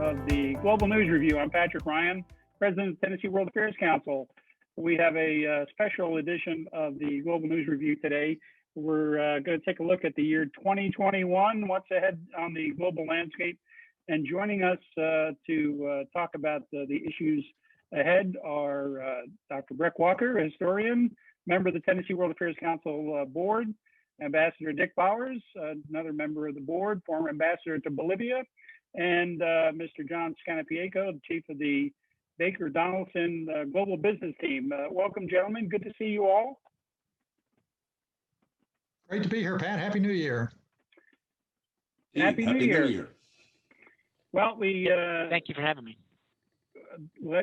of the Global News Review. I'm Patrick Ryan, President of Tennessee World Affairs Council. We have a special edition of the Global News Review today. We're going to take a look at the year 2021, what's ahead on the global landscape. And joining us to talk about the issues ahead are Dr. Breck, a historian, member of the Tennessee World Affairs Council Board, Ambassador Dick Bowers, another member of the board, former ambassador to Bolivia, and Mr. John Scannapieco, the chief of the Baker Donaldson Global Business Team. Welcome, gentlemen. Good to see you all. Great to be here, Pat. Happy New Year. Happy New Year. Well, we thank you for having me.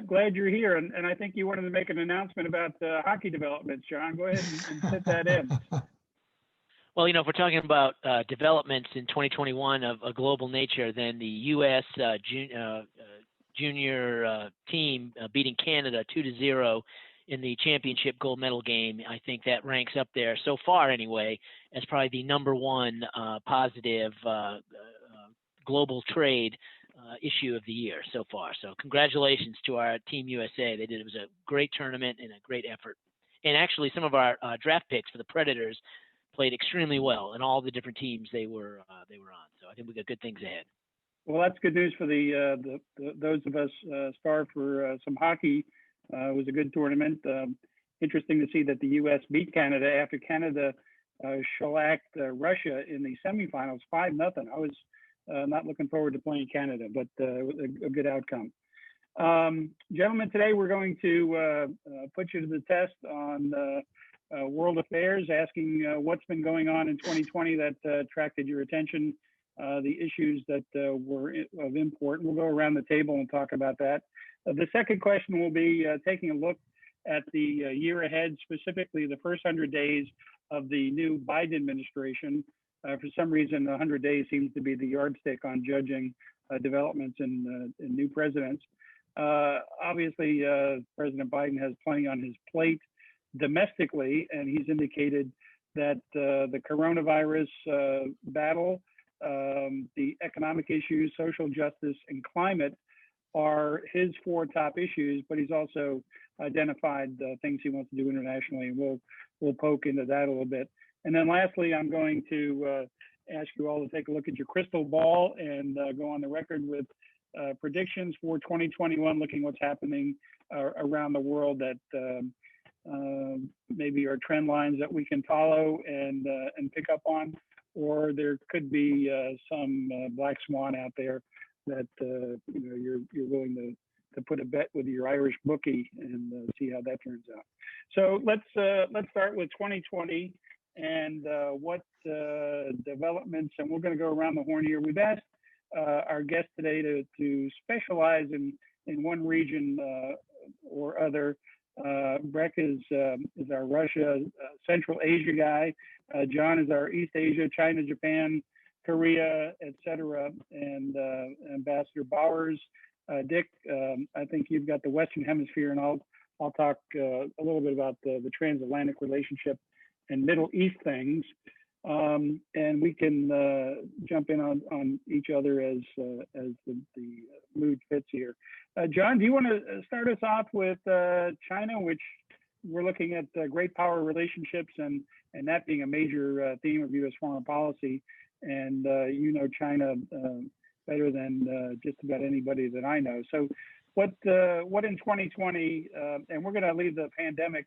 Glad you're here, and I think you wanted to make an announcement about hockey developments, John. Go ahead and fit that in. Well, if we're talking about developments in 2021 of a global nature, then the U.S. Junior team beating Canada 2-0 in the championship gold medal game, I think that ranks up there so far anyway as probably the number one positive global trade issue of the year so far. So congratulations to our Team USA. It was a great tournament and a great effort. And actually some of our draft picks for the Predators played extremely well in all the different teams they were on. So I think we got good things ahead. Well, that's good news for the those of us starved for some hockey. It was a good tournament. Interesting to see that the U.S. beat Canada after Canada shellacked Russia in the semifinals 5-0. I was not looking forward to playing Canada, but a good outcome. Gentlemen, today we're going to put you to the test on world affairs, asking what's been going on in 2020 that attracted your attention, the issues that were of import. We'll go around the table and talk about that. The second question will be taking a look at the year ahead, specifically the first 100 days of the new Biden administration. For some reason, 100 days seems to be the yardstick on judging developments in new presidents. Obviously, President Biden has plenty on his plate domestically, and he's indicated that the coronavirus battle, the economic issues, social justice, and climate are his 4 top issues, but he's also identified things he wants to do internationally, and we'll poke into that a little bit. And then lastly, I'm going to ask you all to take a look at your crystal ball and go on the record with predictions for 2021, looking what's happening around the world that maybe are trend lines that we can follow and pick up on, or there could be some black swan out there that you're willing to put a bet with your Irish bookie and see how that turns out. So let's start with 2020 and what developments, and we're going to go around the horn here. We've asked our guest today to specialize in one region or other. Breck is our Russia, Central Asia guy. John is our East Asia, China, Japan, Korea, etc. And Ambassador Bowers, Dick, I think you've got the Western Hemisphere, and I'll talk a little bit about the transatlantic relationship and Middle East things. And we can jump in on each other as the mood fits here. John, do you want to start us off with China, which we're looking at great power relationships and that being a major theme of U.S. foreign policy. And China better than just about anybody that I know. So what in 2020, and we're going to leave the pandemic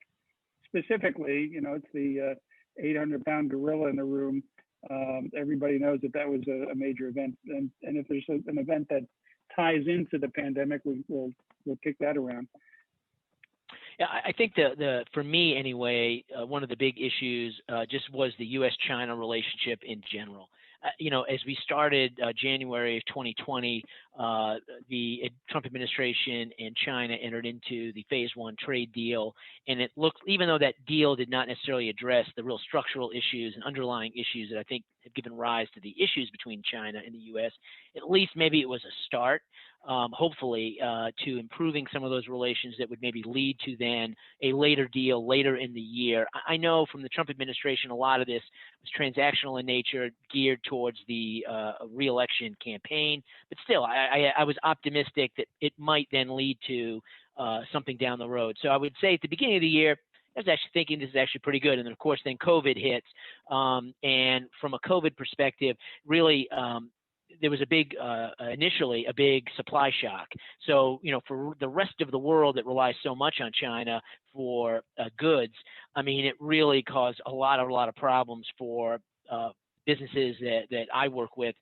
specifically, it's the 800-pound gorilla in the room. Everybody knows that was a major event. And if there's an event that ties into the pandemic, we'll kick that around. Yeah, I think for me anyway, one of the big issues just was the U.S.-China relationship in general. As we started January of 2020, the Trump administration and China entered into the Phase 1 trade deal, and it looked, even though that deal did not necessarily address the real structural issues and underlying issues that I think have given rise to the issues between China and the U.S., at least maybe it was a start. hopefully, to improving some of those relations that would maybe lead to then a later deal later in the year. I know from the Trump administration, a lot of this was transactional in nature, geared towards the re-election campaign. But still, I was optimistic that it might then lead to something down the road. So I would say at the beginning of the year, I was actually thinking this is actually pretty good. And then, of course, then COVID hits. And from a COVID perspective, really, there was a big, initially, a big supply shock. So, for the rest of the world that relies so much on China for goods, I mean, it really caused a lot of problems for businesses that I work with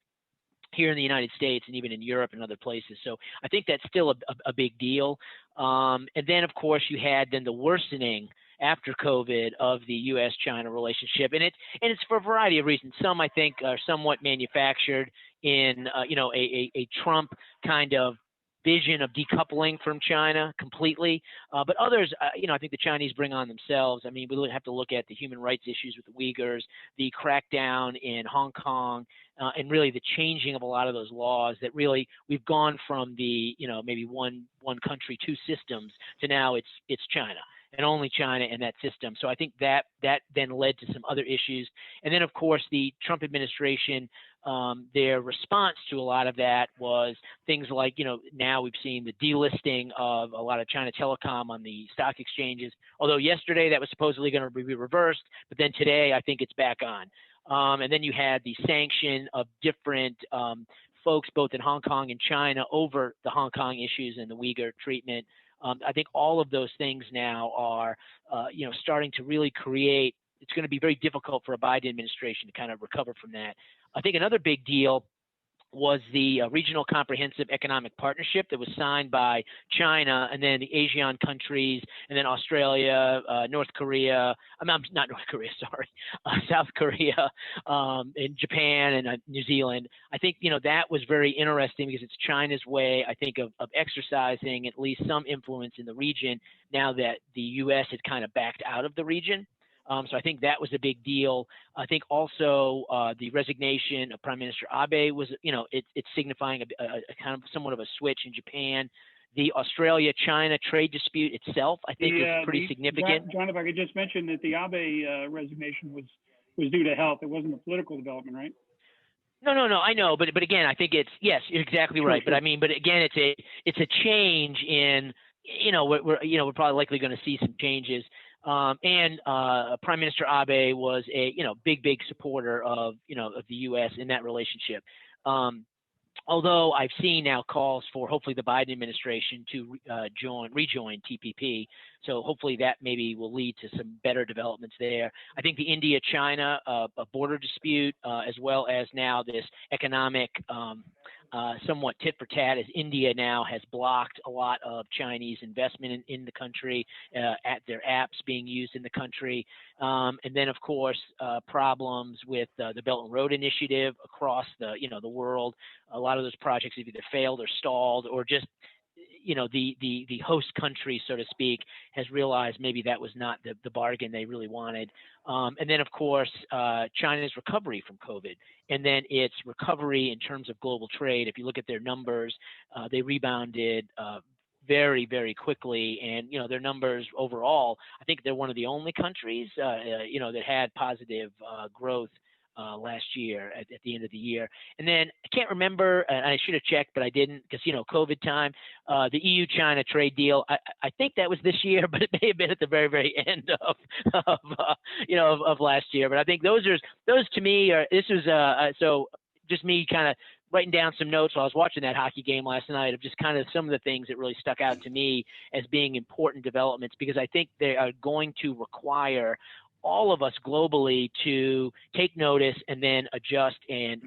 here in the United States and even in Europe and other places. So I think that's still a big deal. And then, of course, you had then the worsening after COVID of the U.S.-China relationship, and it's for a variety of reasons. Some, I think, are somewhat manufactured in a Trump kind of vision of decoupling from China completely, but others, I think the Chinese bring on themselves. I mean, we have to look at the human rights issues with the Uyghurs, the crackdown in Hong Kong, and really the changing of a lot of those laws that really we've gone from the maybe one country, two systems to now it's China and only China and that system. So I think that then led to some other issues. And then, of course, the Trump administration, their response to a lot of that was things like, now we've seen the delisting of a lot of China Telecom on the stock exchanges, although yesterday that was supposedly going to be reversed, but then today I think it's back on. And then you had the sanction of different folks both in Hong Kong and China over the Hong Kong issues and the Uyghur treatment. I think all of those things now are, starting to really create. It's going to be very difficult for a Biden administration to kind of recover from that. I think another big deal was the Regional Comprehensive Economic Partnership that was signed by China and then the ASEAN countries and then Australia, North Korea, not North Korea, sorry, South Korea, and Japan and New Zealand. I think, that was very interesting because it's China's way, I think, of exercising at least some influence in the region now that the U.S. had kind of backed out of the region. So I think that was a big deal. I think also the resignation of Prime Minister Abe was, it's signifying a kind of somewhat of a switch in Japan. The Australia-China trade dispute itself, I think, is pretty significant. John, if I could just mention that the Abe resignation was due to health. It wasn't a political development, right? No, I know, but again, I think yes, you're exactly right. But I mean, but again, it's a change in, we're probably likely going to see some changes. And Prime Minister Abe was a big supporter of of the U.S. in that relationship. Although I've seen now calls for hopefully the Biden administration to rejoin TPP, so hopefully that maybe will lead to some better developments there. I think the India-China border dispute, as well as now this economic somewhat tit for tat, as India now has blocked a lot of Chinese investment in the country, at their apps being used in the country. And then, of course, problems with the Belt and Road Initiative across the world. A lot of those projects have either failed or stalled, or just the host country, so to speak, has realized maybe that was not the bargain they really wanted. And then, of course, China's recovery from COVID, and then its recovery in terms of global trade. If you look at their numbers, they rebounded very, very quickly, and their numbers overall, I think they're one of the only countries that had positive growth last year at the end of the year. And then I can't remember, and I should have checked, but I didn't, because COVID time, the EU-China trade deal, I think that was this year, but it may have been at the very, very end of last year. But I think those to me so just me kind of writing down some notes while I was watching that hockey game last night of just kind of some of the things that really stuck out to me as being important developments, because I think they are going to require all of us globally to take notice and then adjust and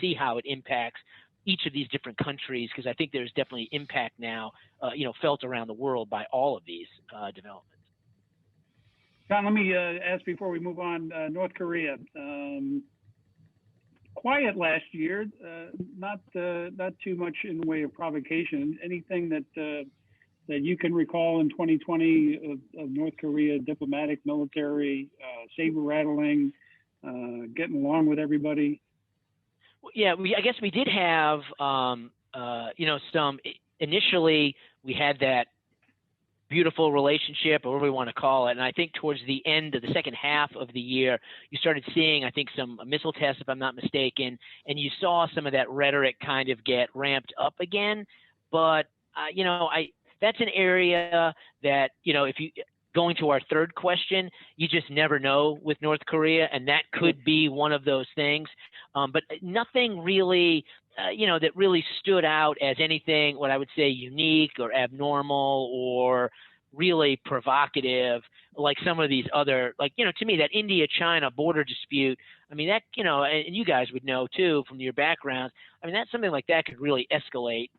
see how it impacts each of these different countries, because I think there's definitely impact now, felt around the world by all of these developments. John, let me ask before we move on, North Korea. Quiet last year, not too much in the way of provocation. Anything that you can recall in 2020 of North Korea, diplomatic, military, saber rattling, getting along with everybody? Yeah, I guess we did have initially we had that beautiful relationship, or whatever we want to call it. And I think towards the end of the second half of the year, you started seeing, I think, some missile tests, if I'm not mistaken, and you saw some of that rhetoric kind of get ramped up again. But, that's an area that, if you going to our third question, you just never know with North Korea, and that could be one of those things. But nothing really, that really stood out as anything, what I would say, unique or abnormal or really provocative, like some of these other, to me, that India-China border dispute, I mean, that, and you guys would know too from your backgrounds, I mean, that's something like that could really escalate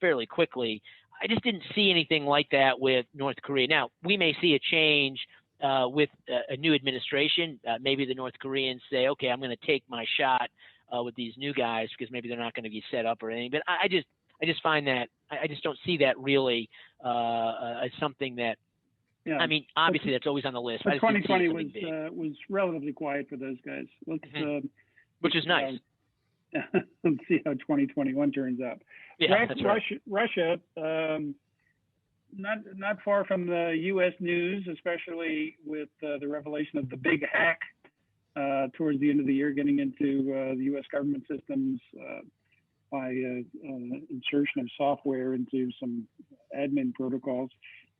fairly quickly. I just didn't see anything like that with North Korea. Now, we may see a change with a new administration. Maybe the North Koreans say, okay, I'm going to take my shot with these new guys because maybe they're not going to be set up or anything. But I just find that I just don't see that really as something that. Yeah. I mean, obviously that's always on the list. But 2020 was relatively quiet for those guys. Which is nice. Let's see how 2021 turns out. Yeah, that's right. Russia, not far from the U.S. news, especially with the revelation of the big hack towards the end of the year, getting into the U.S. government systems by insertion of software into some admin protocols.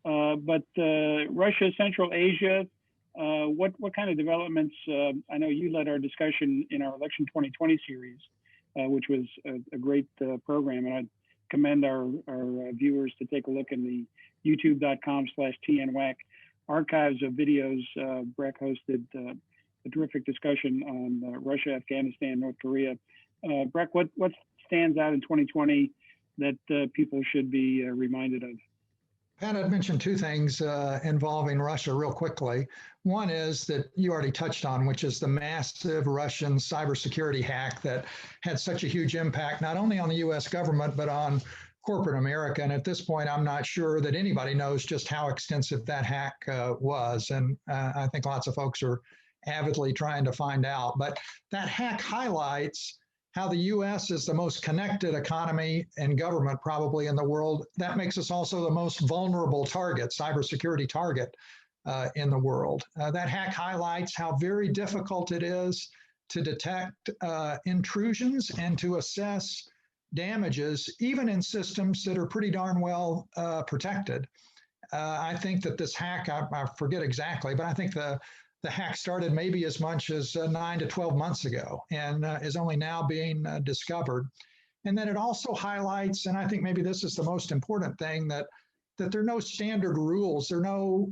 But Russia, Central Asia, what kind of developments? I know you led our discussion in our Election 2020 series, which was a great program, and I'd commend our viewers to take a look in the youtube.com/TNWAC archives of videos. Breck hosted a terrific discussion on Russia, Afghanistan, North Korea. Breck, what stands out in 2020 that people should be reminded of? Pat, I'd mention two things involving Russia real quickly. One is that you already touched on, which is the massive Russian cybersecurity hack that had such a huge impact, not only on the U.S. government, but on corporate America. And at this point, I'm not sure that anybody knows just how extensive that hack was. And I think lots of folks are avidly trying to find out. But that hack highlights how the U.S. is the most connected economy and government probably in the world. That makes us also the most vulnerable target, cybersecurity target in the world. That hack highlights how very difficult it is to detect intrusions and to assess damages, even in systems that are pretty darn well protected. I think that this hack, I forget exactly, but I think the hack started maybe as much as 9 to 12 months ago and is only now being discovered. And then it also highlights, and I think maybe this is the most important thing, that there are no standard rules, there are no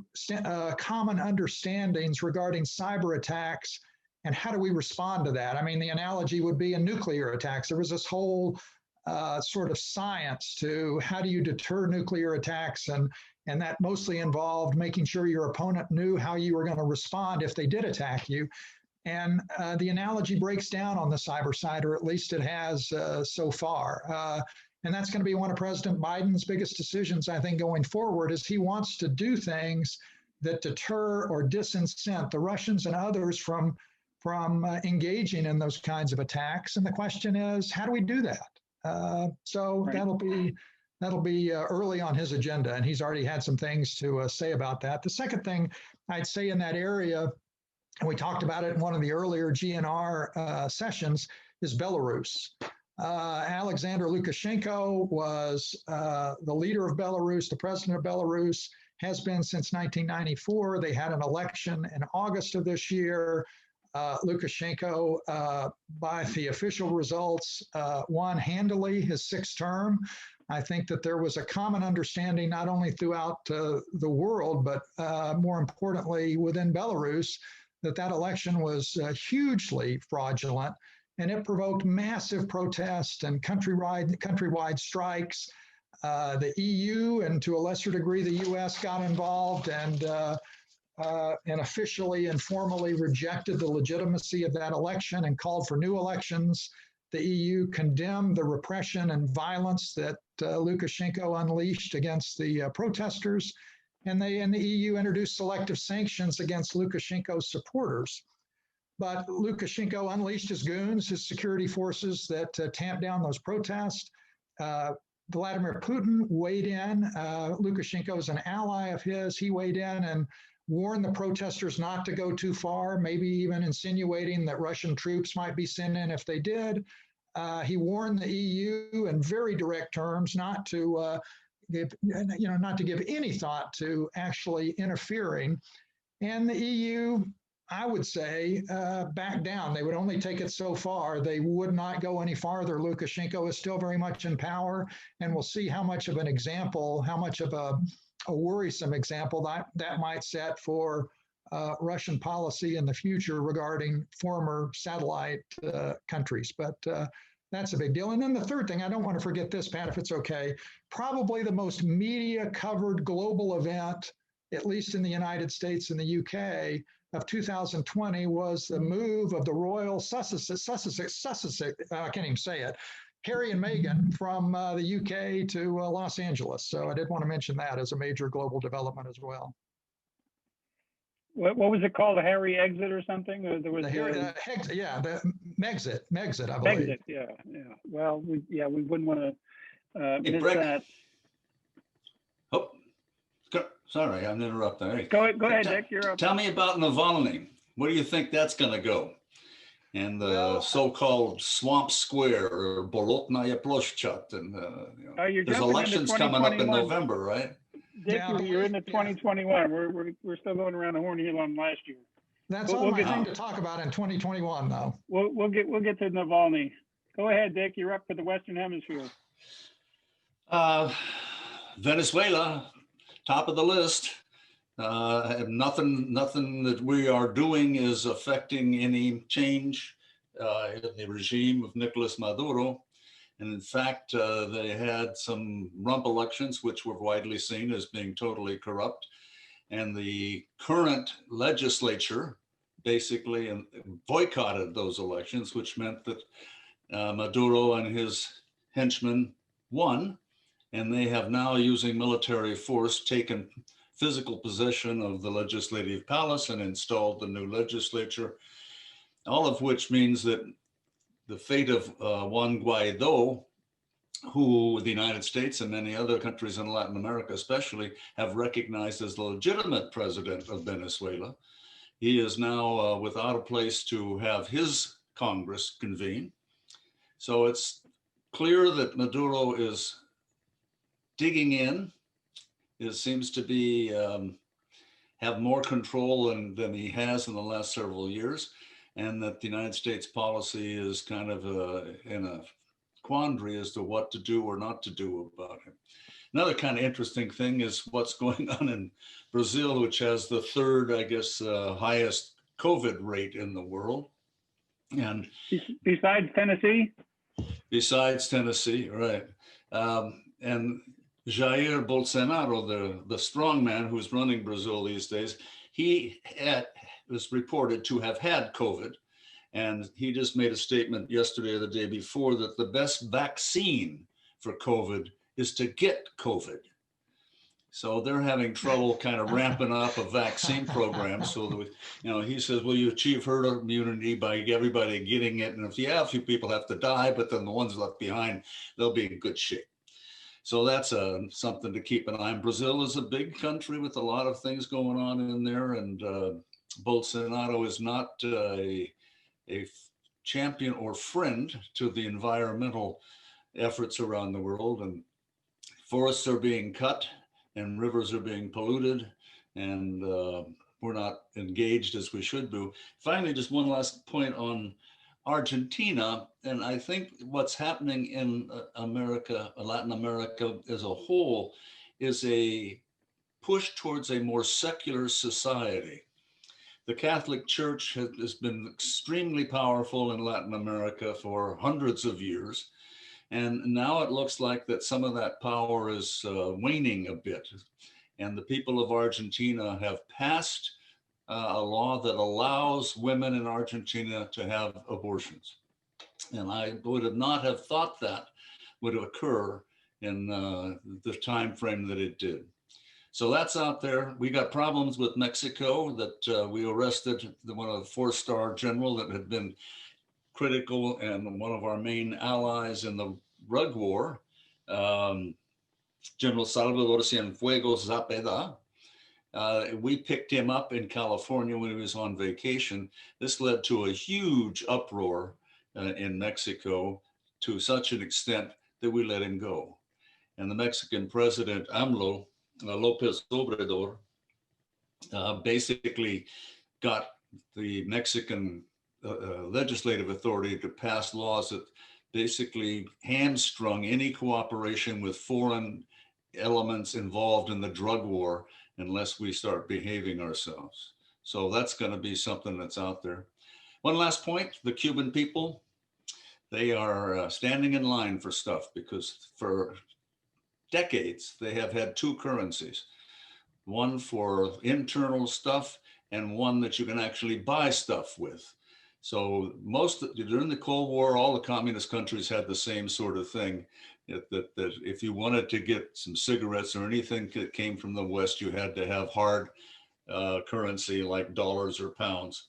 common understandings regarding cyber attacks and how do we respond to that. I mean, the analogy would be in nuclear attacks. There was this whole sort of science to how do you deter nuclear attacks, and that mostly involved making sure your opponent knew how you were going to respond if they did attack you. And the analogy breaks down on the cyber side, or at least it has so far. And that's going to be one of President Biden's biggest decisions, I think, going forward, is he wants to do things that deter or disincent the Russians and others from engaging in those kinds of attacks. And the question is, how do we do that? So right. That'll be early on his agenda, and he's already had some things to say about that. The second thing I'd say in that area, and we talked about it in one of the earlier GNR sessions, is Belarus. Alexander Lukashenko was the leader of Belarus, the president of Belarus, has been since 1994. They had an election in August of this year. Lukashenko, by the official results, won handily his sixth term. I think that there was a common understanding, not only throughout the world, but more importantly within Belarus, that election was hugely fraudulent, and it provoked massive protest and countrywide strikes. The EU, and to a lesser degree the US, got involved and officially and formally rejected the legitimacy of that election and called for new elections. The EU condemned the repression and violence that Lukashenko unleashed against the protesters, and the EU introduced selective sanctions against Lukashenko's supporters. But Lukashenko unleashed his goons, his security forces that tamped down those protests. Vladimir Putin weighed in. Lukashenko is an ally of his. He weighed in and warned the protesters not to go too far, maybe even insinuating that Russian troops might be sent in if they did. He warned the EU in very direct terms not to not to give any thought to actually interfering. And the EU, I would say, backed down. They would only take it so far. They would not go any farther. Lukashenko is still very much in power, and we'll see how much of an example, how much of a worrisome example that might set for Russian policy in the future regarding former satellite countries. But that's a big deal. And then the third thing, I don't want to forget this, Pat, if it's okay, probably the most media covered global event, at least in the United States and the UK, of 2020 was the move of the Royal Sussex, I can't even say it, Harry and Meghan from the UK to Los Angeles. So I did want to mention that as a major global development as well. What was it called? The Harry exit or something? There was the Megxit, I believe. Megxit, yeah. Well, we wouldn't want to miss Breck. that. Oh, sorry, I'm interrupting. Hey, go ahead, Dick. You're up. Tell me about Navalny. Where do you think that's going to go? And the so-called Swamp Square or Bolotnaya Ploshchat, and there's elections coming up in November, right? Dick, you're in the 2021. We're still going around the horn here on last year. That's all my thing to talk about in 2021, though. We'll get to Navalny. Go ahead, Dick. You're up for the Western Hemisphere. Venezuela, top of the list. Nothing that we are doing is affecting any change in the regime of Nicolas Maduro. And in fact, they had some rump elections, which were widely seen as being totally corrupt. And the current legislature basically boycotted those elections, which meant that Maduro and his henchmen won. And they have now, using military force, taken physical possession of the legislative palace and installed the new legislature, all of which means that the fate of Juan Guaido, who the United States and many other countries in Latin America especially have recognized as the legitimate president of Venezuela, he is now without a place to have his Congress convene. So it's clear that Maduro is digging in. It seems to be have more control than he has in the last several years, and that the United States policy is kind of in a quandary as to what to do or not to do about it. Another kind of interesting thing is what's going on in Brazil, which has the third, I guess, highest COVID rate in the world. And besides Tennessee? Besides Tennessee, right. And Jair Bolsonaro, the strong man who's running Brazil these days, he was reported to have had COVID. And he just made a statement yesterday or the day before that the best vaccine for COVID is to get COVID. So they're having trouble kind of ramping up a vaccine program. So that he says, well, you achieve herd immunity by everybody getting it. And if a few people have to die, but then the ones left behind, they'll be in good shape. So that's something to keep an eye on. Brazil is a big country with a lot of things going on in there. And Bolsonaro is not a champion or friend to the environmental efforts around the world. And forests are being cut and rivers are being polluted, and we're not engaged as we should be. Finally, just one last point on Argentina. And I think what's happening in America, Latin America as a whole, is a push towards a more secular society. The Catholic Church has been extremely powerful in Latin America for hundreds of years. And now it looks like that some of that power is waning a bit. And the people of Argentina have passed a law that allows women in Argentina to have abortions. And I would not have thought that would occur in the time frame that it did. So that's out there. We got problems with Mexico that we arrested one of the four-star general that had been critical and one of our main allies in the drug war. General Salvador Cienfuegos Zapata. We picked him up in California when he was on vacation. This led to a huge uproar in Mexico to such an extent that we let him go. And the Mexican president, AMLO, Lopez Obrador, basically got the Mexican legislative authority to pass laws that basically hamstrung any cooperation with foreign elements involved in the drug war unless we start behaving ourselves. So that's going to be something that's out there. One last point, the Cuban people, they are standing in line for stuff because for decades they have had two currencies, one for internal stuff and one that you can actually buy stuff with. So during the Cold War, all the communist countries had the same sort of thing, that if you wanted to get some cigarettes or anything that came from the West, you had to have hard currency like dollars or pounds.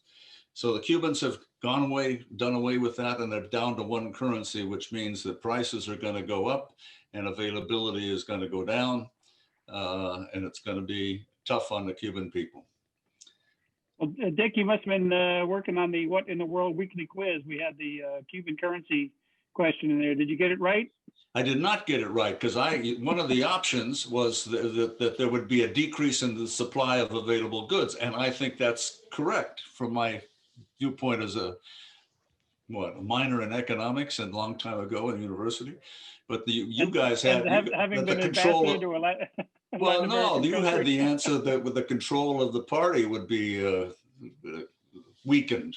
So the Cubans have done away with that, and they're down to one currency, which means that prices are going to go up and availability is going to go down, and it's going to be tough on the Cuban people. Well, Dick, you must have been working on the What in the World weekly quiz. We had the Cuban currency question in there. Did you get it right? I did not get it right because one of the options was that there would be a decrease in the supply of available goods. And I think that's correct from my viewpoint as a minor in economics and a long time ago in university. But you guys had having been the control of, to a well, no, you had the answer that with the control of the party would be weakened.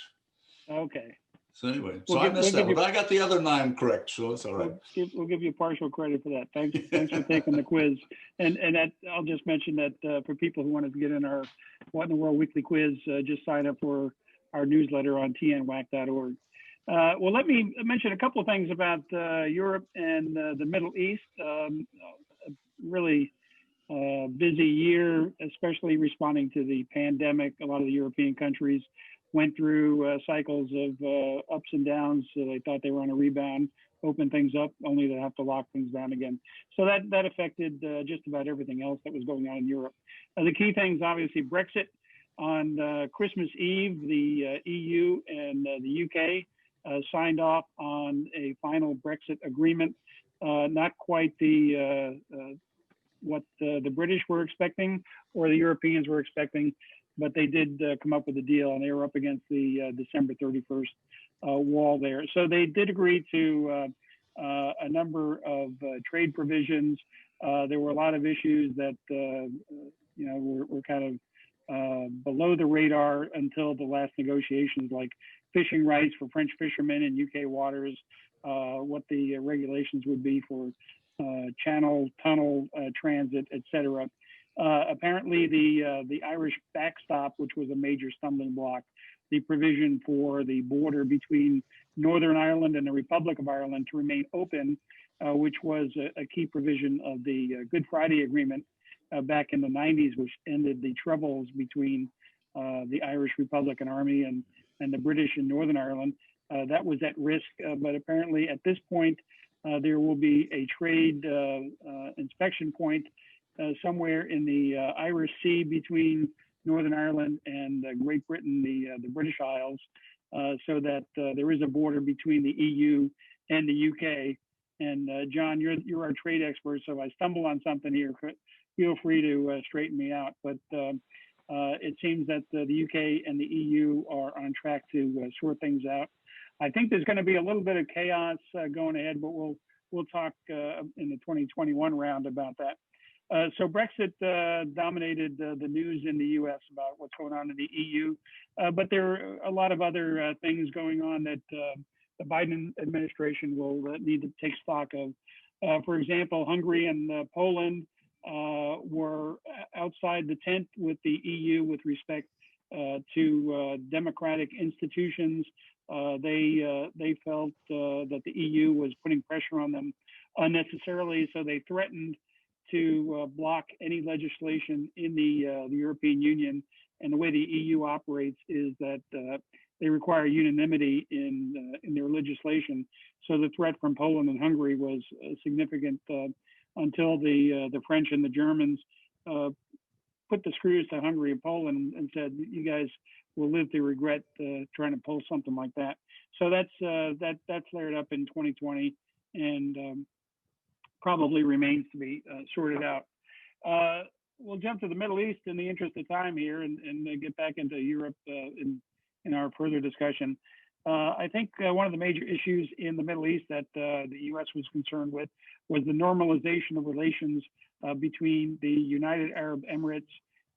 Okay. So anyway, I missed that, but I got the other 9 correct, so it's all right. We'll give you partial credit for that. Thanks for taking the quiz. And that I'll just mention that for people who wanted to get in our What in the World weekly quiz, just sign up for our newsletter on tnwac.org. Well, let me mention a couple of things about Europe and the Middle East. Really busy year, especially responding to the pandemic. A lot of the European countries went through cycles of ups and downs. So they thought they were on a rebound, open things up, only to have to lock things down again. So that affected just about everything else that was going on in Europe. The key things, obviously, Brexit. On Christmas Eve, the EU and the UK signed off on a final Brexit agreement. Not quite what the British were expecting or the Europeans were expecting, but they did come up with a deal, and they were up against the December 31st wall there. So they did agree to a number of trade provisions. There were a lot of issues that were kind of below the radar until the last negotiations, like fishing rights for French fishermen in UK waters, what the regulations would be for channel, tunnel transit, etc. Apparently, the Irish backstop, which was a major stumbling block, the provision for the border between Northern Ireland and the Republic of Ireland to remain open, which was a key provision of the Good Friday Agreement back in the 90s, which ended the troubles between the Irish Republican Army and the British in Northern Ireland. That was at risk, but apparently at this point, there will be a trade inspection point somewhere in the Irish Sea between Northern Ireland and Great Britain, the British Isles, so that there is a border between the EU and the UK. And John, you're our trade expert, so I stumble on something here. Feel free to straighten me out. But it seems that the UK and the EU are on track to sort things out. I think there's going to be a little bit of chaos going ahead, but we'll talk in the 2021 round about that. So Brexit dominated the news in the US about what's going on in the EU, but there are a lot of other things going on that the Biden administration will need to take stock of. For example, Hungary and Poland were outside the tent with the EU with respect to democratic institutions. They felt that the EU was putting pressure on them unnecessarily, so they threatened to block any legislation in the European Union. And the way the EU operates is that they require unanimity in their legislation. So the threat from Poland and Hungary was significant until the French and the Germans put the screws to Hungary and Poland and said, "You guys will live to regret trying to pull something like that." So that flared up in 2020 and probably remains to be sorted out. We'll jump to the Middle East in the interest of time here and get back into Europe in our further discussion. I think one of the major issues in the Middle East that the U.S. was concerned with was the normalization of relations between the United Arab Emirates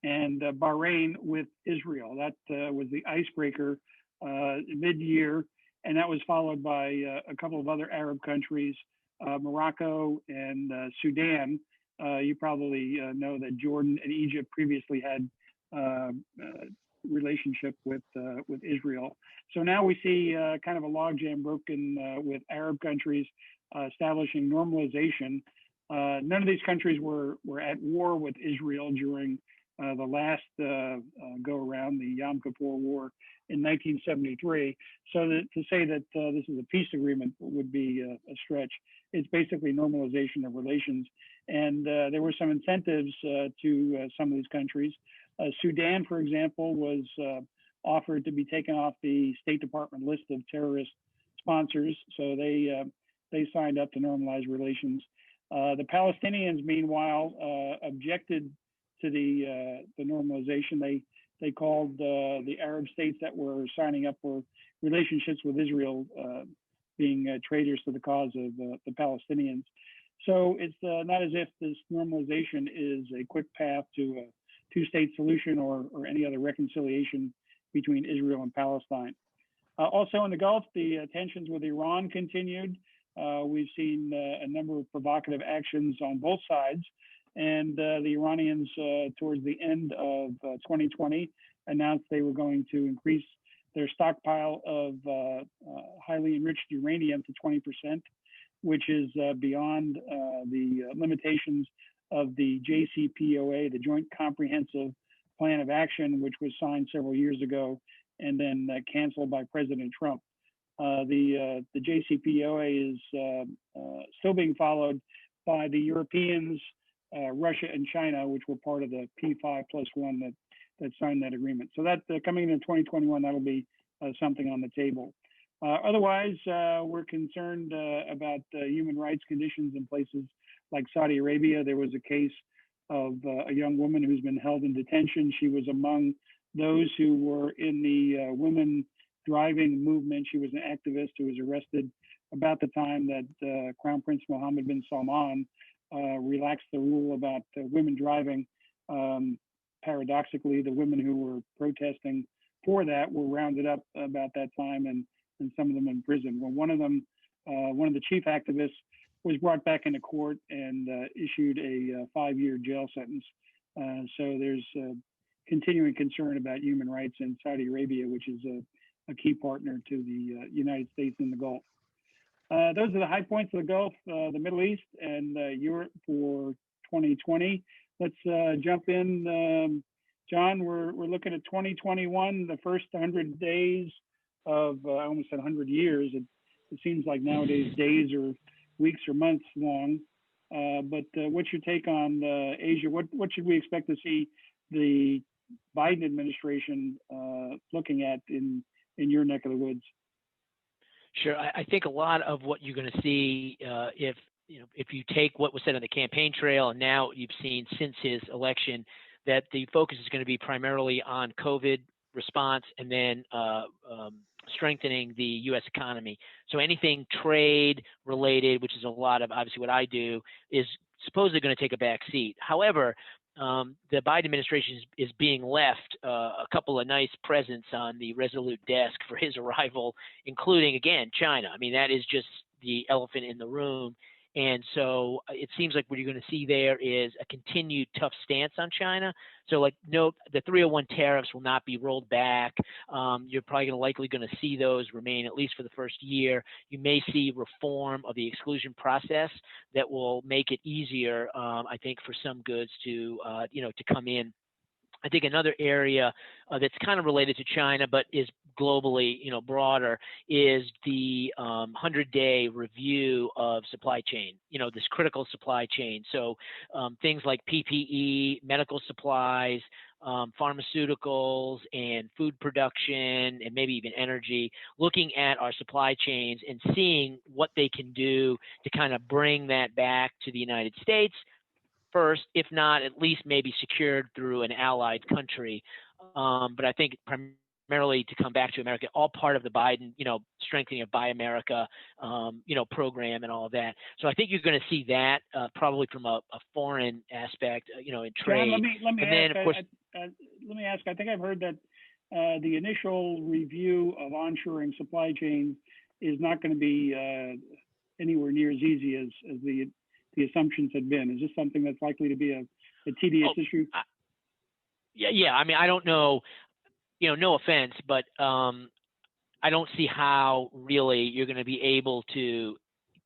and Bahrain with Israel. That was the icebreaker mid-year, and that was followed by a couple of other Arab countries, Morocco and Sudan. You probably know that Jordan and Egypt previously had relationship with Israel. So now we see kind of a logjam broken with Arab countries establishing normalization. None of these countries were at war with Israel during the last go around, the Yom Kippur War in 1973. So to say that this is a peace agreement would be a stretch. It's basically normalization of relations. And there were some incentives to some of these countries. Sudan, for example, was offered to be taken off the State Department list of terrorist sponsors. So they signed up to normalize relations. The Palestinians, meanwhile, objected to the normalization. They called the Arab states that were signing up for relationships with Israel being traitors to the cause of the Palestinians. So it's not as if this normalization is a quick path to a two-state solution or any other reconciliation between Israel and Palestine. Also in the Gulf, the tensions with Iran continued. We've seen a number of provocative actions on both sides. And the Iranians, towards the end of 2020, announced they were going to increase their stockpile of highly enriched uranium to 20%, which is beyond the limitations of the JCPOA, the Joint Comprehensive Plan of Action, which was signed several years ago and then canceled by President Trump. The JCPOA is still being followed by the Europeans, Russia and China, which were part of the P5+1 that signed that agreement. So that coming into 2021, that'll be something on the table. Otherwise, we're concerned about human rights conditions in places like Saudi Arabia. There was a case of a young woman who's been held in detention. She was among those who were in the women driving movement. She was an activist who was arrested about the time that Crown Prince Mohammed bin Salman relaxed the rule about women driving. Paradoxically, the women who were protesting for that were rounded up about that time and some of them in prison. Well, one of them, one of the chief activists, was brought back into court and issued a 5-year jail sentence. So there's continuing concern about human rights in Saudi Arabia, which is a key partner to the United States in the Gulf. Those are the high points of the Gulf, the Middle East, and Europe for 2020. Let's jump in. John, we're looking at 2021, the first 100 days of, I almost said 100 years. It seems like nowadays days or weeks or months long. But what's your take on Asia? What should we expect to see the Biden administration looking at in your neck of the woods? Sure. I think a lot of what you're going to see, if you take what was said on the campaign trail, and now you've seen since his election, that the focus is going to be primarily on COVID response and then strengthening the U.S. economy. So anything trade related, which is a lot of obviously what I do, is supposedly going to take a back seat. However, the Biden administration is being left a couple of nice presents on the Resolute desk for his arrival, including, again, China. I mean, that is just the elephant in the room. And so it seems like what you're going to see there is a continued tough stance on China. So like, no, the 301 tariffs will not be rolled back. You're probably likely going to see those remain at least for the first year. You may see reform of the exclusion process that will make it easier, I think, for some goods to, to come in I think another area that's kind of related to China, but is globally, broader, is the 100-day review of supply chain. This critical supply chain. So things like PPE, medical supplies, pharmaceuticals, and food production, and maybe even energy. Looking at our supply chains and seeing what they can do to kind of bring that back to the United States first, if not at least maybe secured through an allied country. But I think primarily to come back to America, all part of the Biden, strengthening of Buy America, program and all of that. So I think you're going to see that probably from a foreign aspect, in trade. John, let me and then, ask, of course, let me ask, I think I've heard that the initial review of onshoring supply chains is not going to be anywhere near as easy as the assumptions had been. Is this something that's likely to be a tedious issue? Yeah. I mean, I don't know, no offense, but I don't see how really you're going to be able to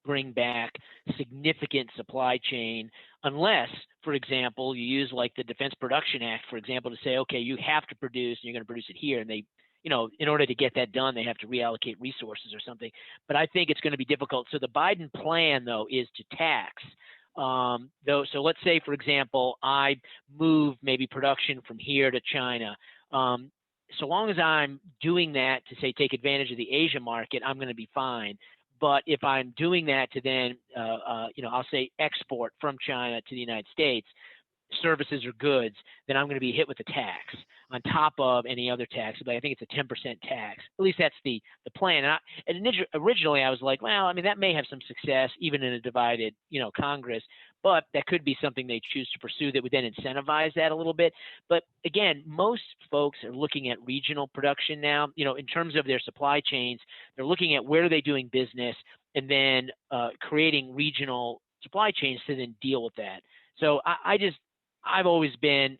bring back significant supply chain unless, for example, you use like the Defense Production Act, for example, to say, okay, you have to produce and you're going to produce it here. And they, in order to get that done, they have to reallocate resources or something. But I think it's going to be difficult. So the Biden plan, though, is to tax. So let's say, for example, I move maybe production from here to China. So long as I'm doing that to say take advantage of the Asia market, I'm going to be fine. But if I'm doing that to then, I'll say export from China to the United States, services or goods, then I'm going to be hit with a tax on top of any other tax. But I think it's a 10% tax. At least that's the plan. And originally I was like, well, I mean, that may have some success even in a divided, Congress, but that could be something they choose to pursue that would then incentivize that a little bit. But again, most folks are looking at regional production now, in terms of their supply chains. They're looking at where are they doing business and then creating regional supply chains to then deal with that. So I've always been,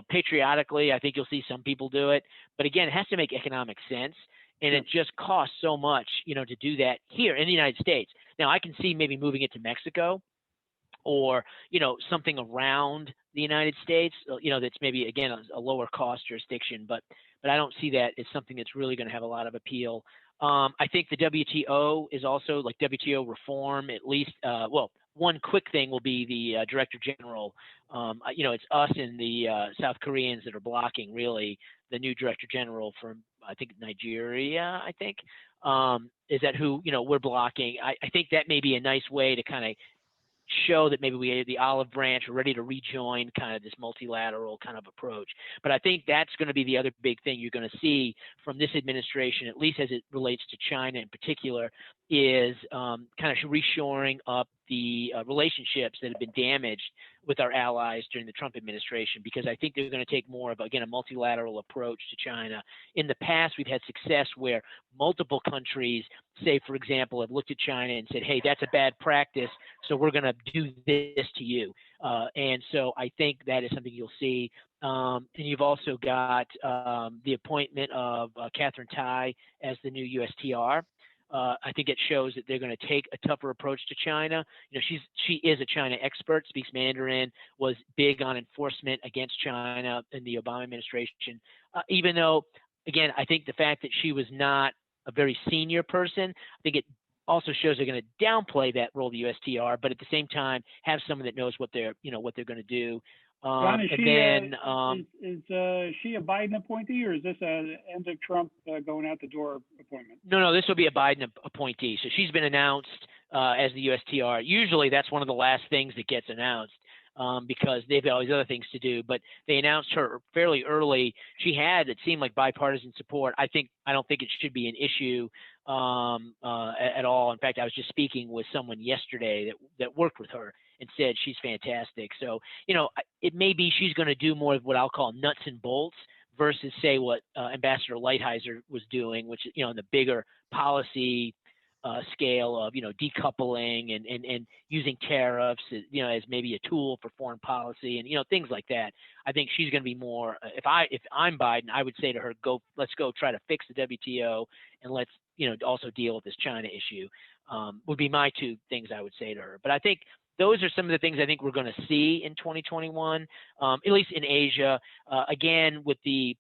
patriotically, I think you'll see some people do it. But again, it has to make economic sense. And it just costs so much, to do that here in the United States. Now, I can see maybe moving it to Mexico or, something around the United States, that's maybe, again, a lower cost jurisdiction. But I don't see that as something that's really going to have a lot of appeal. I think the WTO is also like WTO reform, at least, one quick thing will be the Director General. It's us and the South Koreans that are blocking really the new Director General from, I think, Nigeria, is that who, we're blocking. I think that may be a nice way to kind of show that maybe we, the olive branch, are ready to rejoin kind of this multilateral kind of approach. But I think that's going to be the other big thing you're going to see from this administration, at least as it relates to China in particular, is kind of reshoring up the relationships that have been damaged with our allies during the Trump administration, because I think they're going to take more of, again, a multilateral approach to China. In the past, we've had success where multiple countries, say, for example, have looked at China and said, hey, that's a bad practice, so we're going to do this to you. And so I think that is something you'll see. And you've also got the appointment of Catherine Tai as the new USTR. I think it shows that they're going to take a tougher approach to China. She is a China expert, speaks Mandarin, was big on enforcement against China in the Obama administration. Even though, again, I think the fact that she was not a very senior person, I think it also shows they're going to downplay that role of the USTR, but at the same time have someone that knows what they're going to do. John, is and she a Biden appointee, or is this a end of Trump going out the door appointment? No, this will be a Biden appointee. So she's been announced as the USTR. Usually that's one of the last things that gets announced because they've got all these other things to do. But they announced her fairly early. She had, it seemed like, bipartisan support. I don't think it should be an issue at all. In fact, I was just speaking with someone yesterday that worked with her and said she's fantastic. So, it may be she's going to do more of what I'll call nuts and bolts versus, say, what Ambassador Lighthizer was doing, which, in the bigger policy scale of, decoupling and using tariffs, as maybe a tool for foreign policy and, things like that. I think she's going to be more, if I'm Biden, I would say to her, let's go try to fix the WTO and let's, also deal with this China issue would be my two things I would say to her. But I think those are some of the things I think we're going to see in 2021, at least in Asia. Again, with the,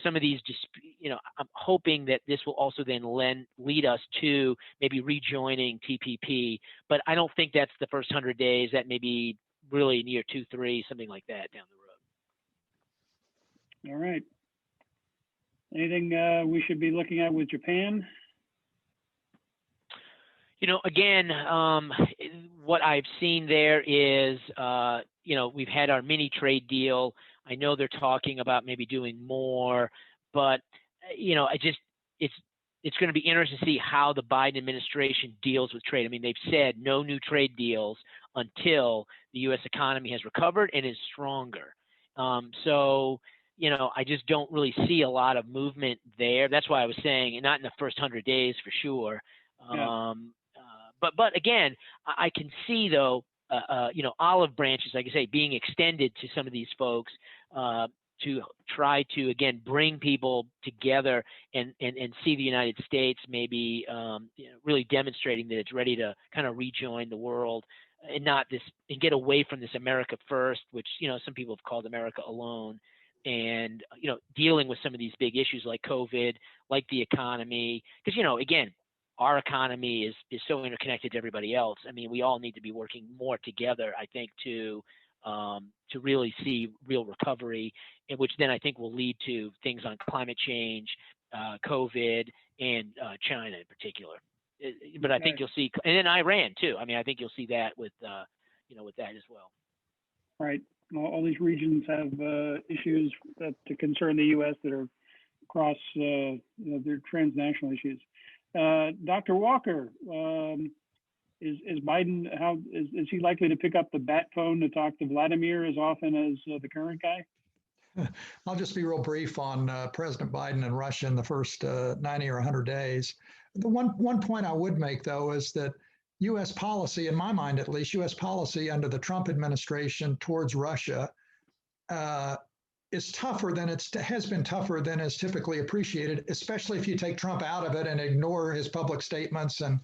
some of these, I'm hoping that this will also then lead us to maybe rejoining TPP, but I don't think that's the first 100 days. That may be really in year 2, 3, something like that down the road. All right. Anything we should be looking at with Japan? Again, what I've seen there is, we've had our mini trade deal. I know they're talking about maybe doing more, but, it's going to be interesting to see how the Biden administration deals with trade. I mean, they've said no new trade deals until the U.S. economy has recovered and is stronger. So, I just don't really see a lot of movement there. That's why I was saying, not in the first 100 days for sure. Yeah. But again, I can see though, olive branches, like I say, being extended to some of these folks to try to again bring people together and see the United States maybe really demonstrating that it's ready to kind of rejoin the world and get away from this America first, which some people have called America alone, and dealing with some of these big issues like COVID, like the economy, because again, our economy is so interconnected to everybody else. I mean, we all need to be working more together, I think, to really see real recovery, and which then I think will lead to things on climate change, COVID, and China in particular. But I think you'll see, and then Iran too. I mean, I think you'll see that with with that as well. Right. All these regions have issues that concern the U.S. that are across, they're transnational issues. Dr. Walker, is Biden, is he likely to pick up the bat phone to talk to Vladimir as often as the current guy? I'll just be real brief on President Biden and Russia in the first 90 or 100 days. The one point I would make, though, is that U.S. policy, in my mind at least, U.S. policy under the Trump administration towards Russia is tougher than has been tougher than is typically appreciated, especially if you take Trump out of it and ignore his public statements and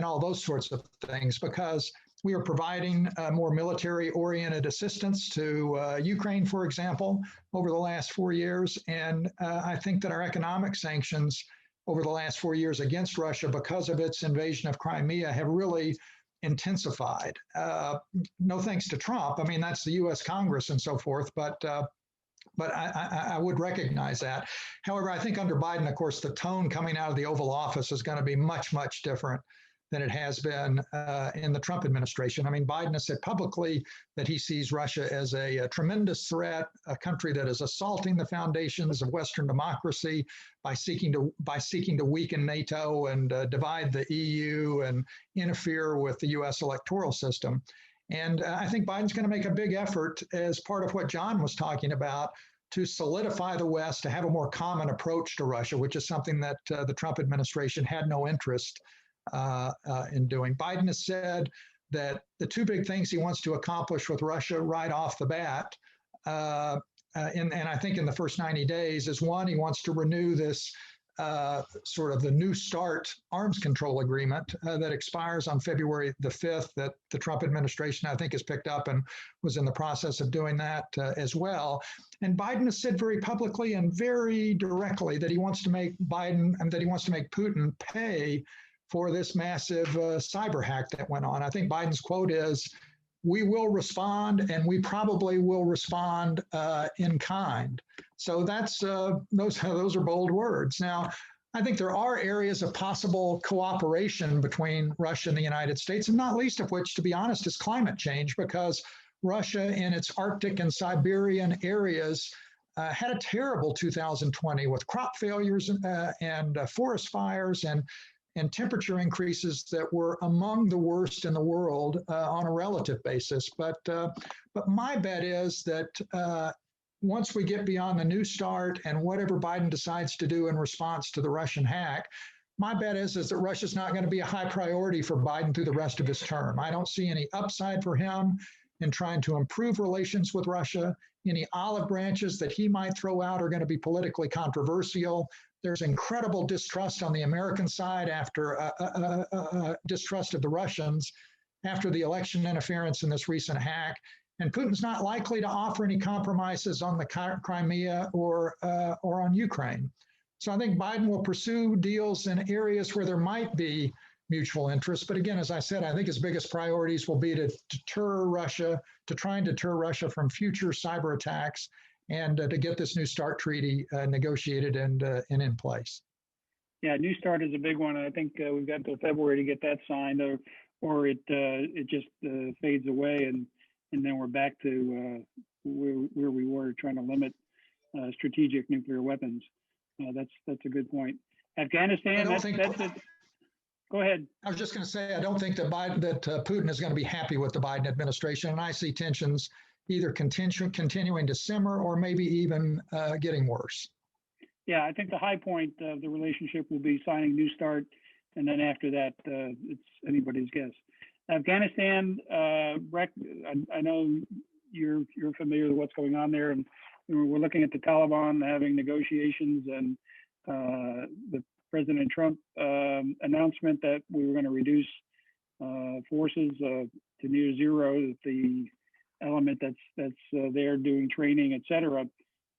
all those sorts of things, because we are providing more military-oriented assistance to Ukraine, for example, over the last 4 years. And I think that our economic sanctions over the last 4 years against Russia, because of its invasion of Crimea, have really intensified. No thanks to Trump. I mean, that's the U.S. Congress and so forth, but I would recognize that. However, I think under Biden, of course, the tone coming out of the Oval Office is going to be much, much different than it has been in the Trump administration. I mean, Biden has said publicly that he sees Russia as a tremendous threat, a country that is assaulting the foundations of Western democracy by seeking to weaken NATO and divide the EU and interfere with the U.S. electoral system. And I think Biden's going to make a big effort as part of what John was talking about to solidify the West, to have a more common approach to Russia, which is something that the Trump administration had no interest in doing. Biden has said that the two big things he wants to accomplish with Russia right off the bat, and I think in the first 90 days, is one, he wants to renew this sort of the New START arms control agreement that expires on February the 5th, that the Trump administration, I think, has picked up and was in the process of doing that as well. And Biden has said very publicly and very directly that he wants to make Putin pay for this massive cyber hack that went on. I think Biden's quote is, "We will respond, and we probably will respond in kind." So that's those are bold words. Now, I think there are areas of possible cooperation between Russia and the United States, and not least of which, to be honest, is climate change, because Russia in its Arctic and Siberian areas had a terrible 2020 with crop failures and forest fires and temperature increases that were among the worst in the world on a relative basis. But my bet is that once we get beyond the New START and whatever Biden decides to do in response to the Russian hack, my bet is that Russia's not going to be a high priority for Biden through the rest of his term. I don't see any upside for him in trying to improve relations with Russia. Any olive branches that he might throw out are going to be politically controversial. There's incredible distrust on the American side after distrust of the Russians. after the election interference in this recent hack. And Putin's not likely to offer any compromises on the Crimea or on Ukraine. So I think Biden will pursue deals in areas where there might be mutual interest. But again, as I said, I think his biggest priorities will be to deter Russia, to try and deter Russia from future cyber attacks, and to get this New START treaty negotiated and in place. Yeah, New START is a big one. I think we've got till February to get that signed, or it just fades away, and then we're back to where we were, trying to limit strategic nuclear weapons. That's a good point. Afghanistan. That's it. Go ahead. I was just going to say, I don't think that Putin is going to be happy with the Biden administration, and I see tensions either continuing to simmer or maybe even getting worse. Yeah, I think the high point of the relationship will be signing New START, and then after that, it's anybody's guess. Afghanistan, Breck, I know you're familiar with what's going on there, and we're looking at the Taliban having negotiations, and the President Trump announcement that we were going to reduce forces to near zero, the element that's there doing training, et cetera.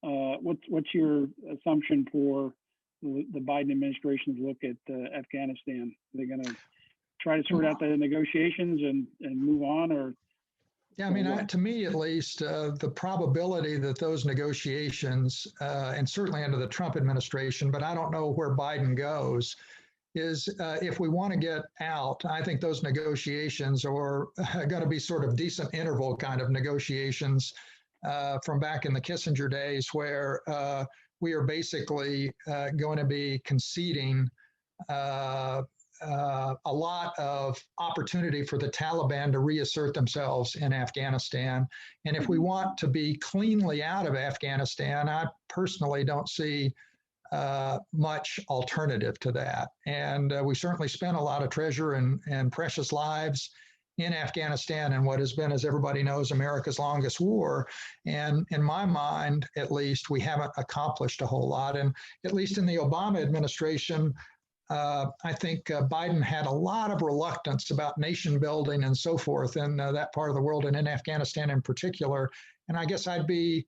What's your assumption for the Biden administration's look at Afghanistan? Are they going to try to sort out the negotiations and move on, or? Yeah, I mean, to me at least, the probability that those negotiations, and certainly under the Trump administration, but I don't know where Biden goes, is if we want to get out, I think those negotiations are going to be sort of decent interval kind of negotiations from back in the Kissinger days, where we are basically going to be conceding a lot of opportunity for the Taliban to reassert themselves in Afghanistan. And if we want to be cleanly out of Afghanistan, I personally don't see much alternative to that. And we certainly spent a lot of treasure and precious lives in Afghanistan in what has been, as everybody knows, America's longest war. And in my mind, at least, we haven't accomplished a whole lot. And at least in the Obama administration, I think Biden had a lot of reluctance about nation building and so forth in that part of the world, and in Afghanistan in particular. And I guess I'd be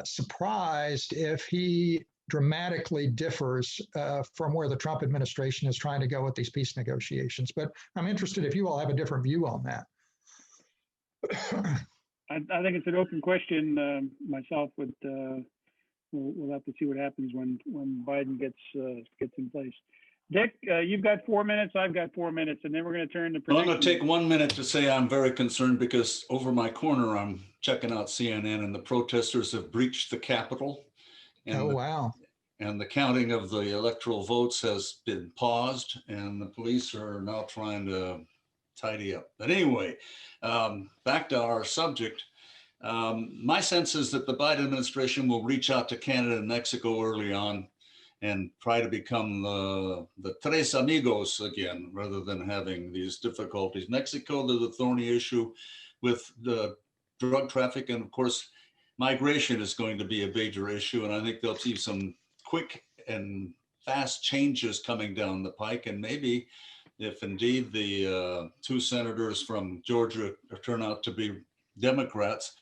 surprised if he dramatically differs from where the Trump administration is trying to go with these peace negotiations. But I'm interested if you all have a different view on that. I think it's an open question. Myself, we'll have to see what happens when Biden gets in place. Dick, you've got 4 minutes. I've got 4 minutes, and then we're going to turn to. Well, I'm going to take 1 minute to say I'm very concerned because over my corner, I'm checking out CNN, and the protesters have breached the Capitol. And wow. And the counting of the electoral votes has been paused, and the police are now trying to tidy up. But anyway, back to our subject. My sense is that the Biden administration will reach out to Canada and Mexico early on and try to become the tres amigos again, rather than having these difficulties. Mexico, there's a thorny issue with the drug traffic, and of course, migration is going to be a major issue, and I think there'll be some quick and fast changes coming down the pike. And maybe if indeed the two senators from Georgia turn out to be Democrats,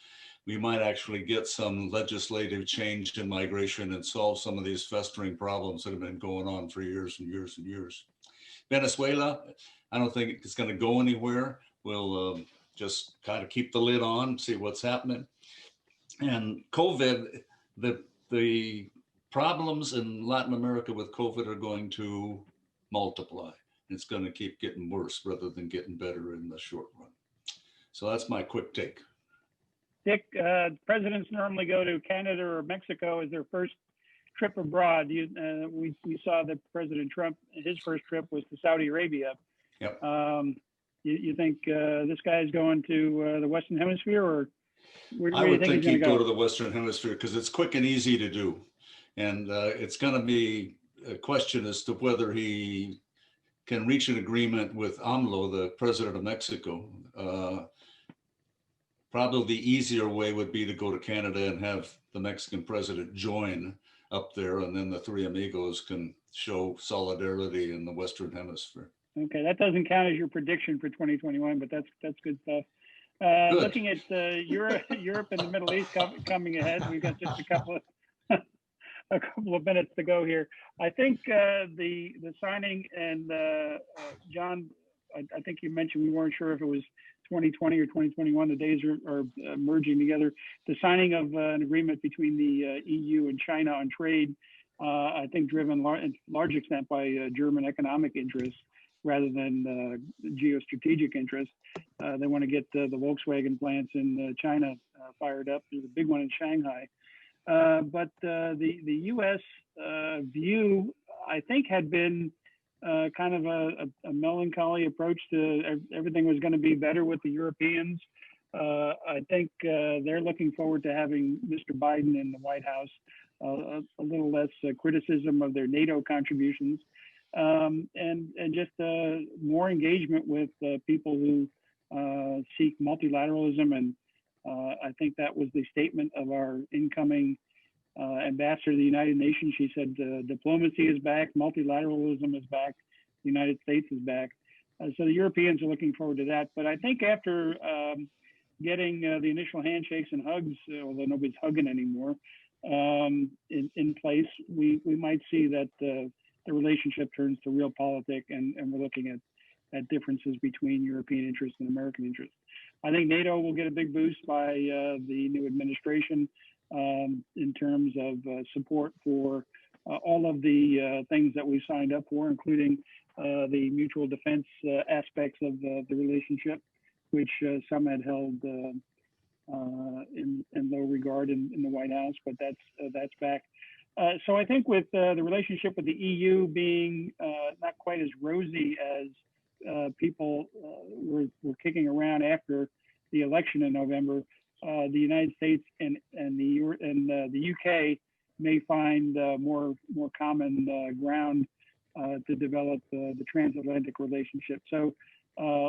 we might actually get some legislative change in migration and solve some of these festering problems that have been going on for years and years and years. Venezuela, I don't think it's going to go anywhere. We'll just kind of keep the lid on, see what's happening. And COVID, the problems in Latin America with COVID are going to multiply. It's going to keep getting worse rather than getting better in the short run. So that's my quick take. Dick, presidents normally go to Canada or Mexico as their first trip abroad. We saw that President Trump, his first trip was to Saudi Arabia. Yep. You think this guy is going to the Western Hemisphere, or where I do you would think he'd go to the Western Hemisphere because it's quick and easy to do. And it's going to be a question as to whether he can reach an agreement with AMLO, the president of Mexico. Probably the easier way would be to go to Canada and have the Mexican president join up there, and then the three amigos can show solidarity in the Western Hemisphere. Okay, that doesn't count as your prediction for 2021, but that's good stuff. Good. Looking at Europe and the Middle East coming ahead, we've got just a couple of minutes to go here. I think the signing, and John, I think you mentioned we weren't sure if it was 2020 or 2021. The days are merging together. The signing of an agreement between the EU and China on trade, I think driven in large extent by German economic interests rather than geostrategic interests. They want to get the Volkswagen plants in China fired up. There's a big one in Shanghai. But the U.S. View, I think, had been kind of a melancholy approach to everything was going to be better with the Europeans. I think they're looking forward to having Mr. Biden in the White House, a little less criticism of their NATO contributions, and just more engagement with people who seek multilateralism. And I think that was the statement of our incoming ambassador to the United Nations. She said, diplomacy is back, multilateralism is back, the United States is back. So the Europeans are looking forward to that. But I think after getting the initial handshakes and hugs, although nobody's hugging anymore, in place, we might see that the relationship turns to real politics, and we're looking at differences between European interests and American interests. I think NATO will get a big boost by the new administration in terms of support for all of the things that we signed up for, including the mutual defense aspects of the relationship, which some had held in low regard in the White House, but that's back. So I think with the relationship with the EU being not quite as rosy as people were kicking around after the election in November, the United States and the UK may find more common ground to develop the transatlantic relationship. So